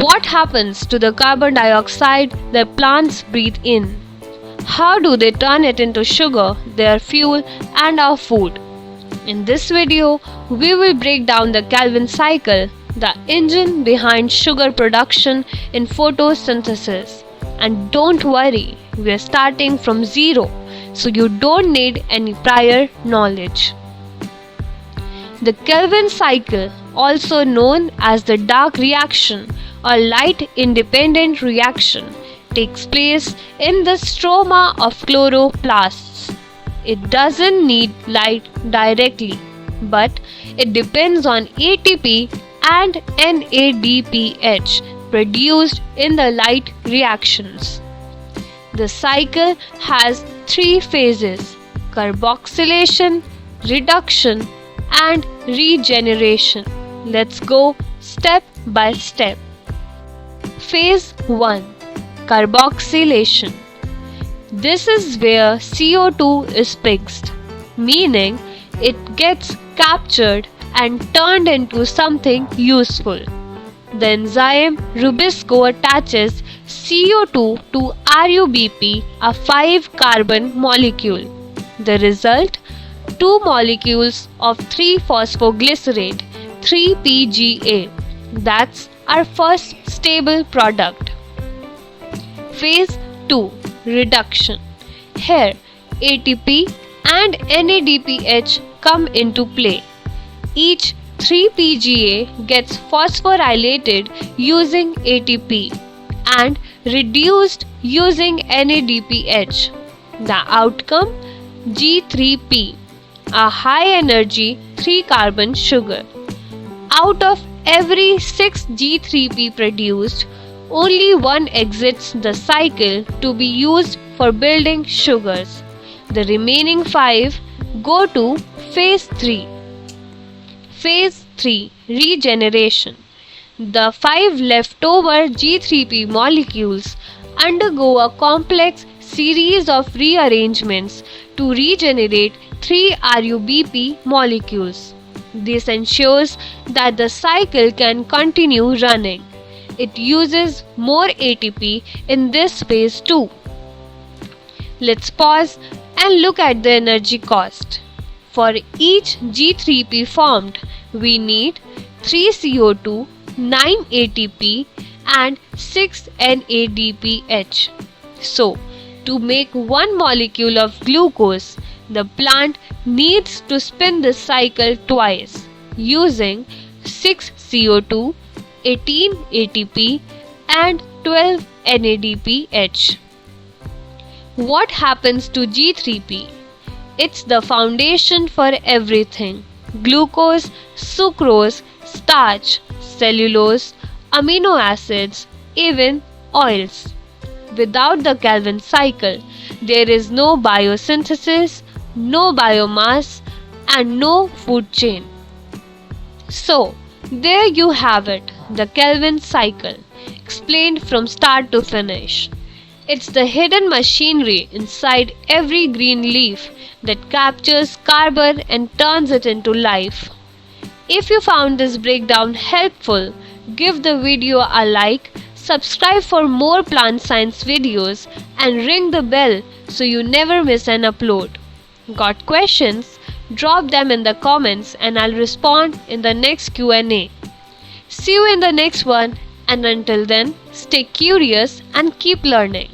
What happens to the carbon dioxide that plants breathe in? How do they turn it into sugar, their fuel, and our food? In this video, we will break down the Calvin cycle, the engine behind sugar production in photosynthesis. And don't worry, we are starting from zero, so you don't need any prior knowledge. The Calvin cycle, also known as the dark reaction or light independent reaction, takes place in the stroma of chloroplasts. It doesn't need light directly, but it depends on ATP and NADPH produced in the light reactions. The cycle has three phases: carboxylation, reduction, and regeneration. Let's go step by step. Phase 1. Carboxylation. This is where CO₂ is fixed, meaning it gets captured and turned into something useful. The enzyme Rubisco attaches CO₂ to RUBP, a 5-carbon molecule. The result: 2 molecules of 3-phosphoglycerate, 3-PGA. That's our first stable product. Phase 2. Reduction. Here, ATP and NADPH come into play. Each 3-PGA gets phosphorylated using ATP and reduced using NADPH. The outcome: G3P, a high-energy 3-carbon sugar. Out of every 6 G3P produced, only 1 exits the cycle to be used for building sugars. The remaining 5 go to Phase 3. Phase 3. Regeneration. The 5 leftover G3P molecules undergo a complex series of rearrangements to regenerate 3 RUBP molecules. This ensures that the cycle can continue running. It uses more ATP in this phase too. Let's pause and look at the energy cost. For each G3P formed, we need 3 CO₂, 9 ATP, and 6 NADPH. So, to make 1 molecule of glucose, the plant needs to spin the cycle twice, using 6 CO₂, 18 ATP, and 12 NADPH. What happens to G3P? It's the foundation for everything: glucose, sucrose, starch, cellulose, amino acids, even oils. Without the Calvin cycle, there is no biosynthesis, no biomass, and no food chain. So, there you have it, the Calvin cycle, explained from start to finish. It's the hidden machinery inside every green leaf that captures carbon and turns it into life. If you found this breakdown helpful, give the video a like, subscribe for more plant science videos, and ring the bell so you never miss an upload. Got questions? Drop them in the comments and I'll respond in the next Q&A. See you in the next one, and until then, stay curious and keep learning.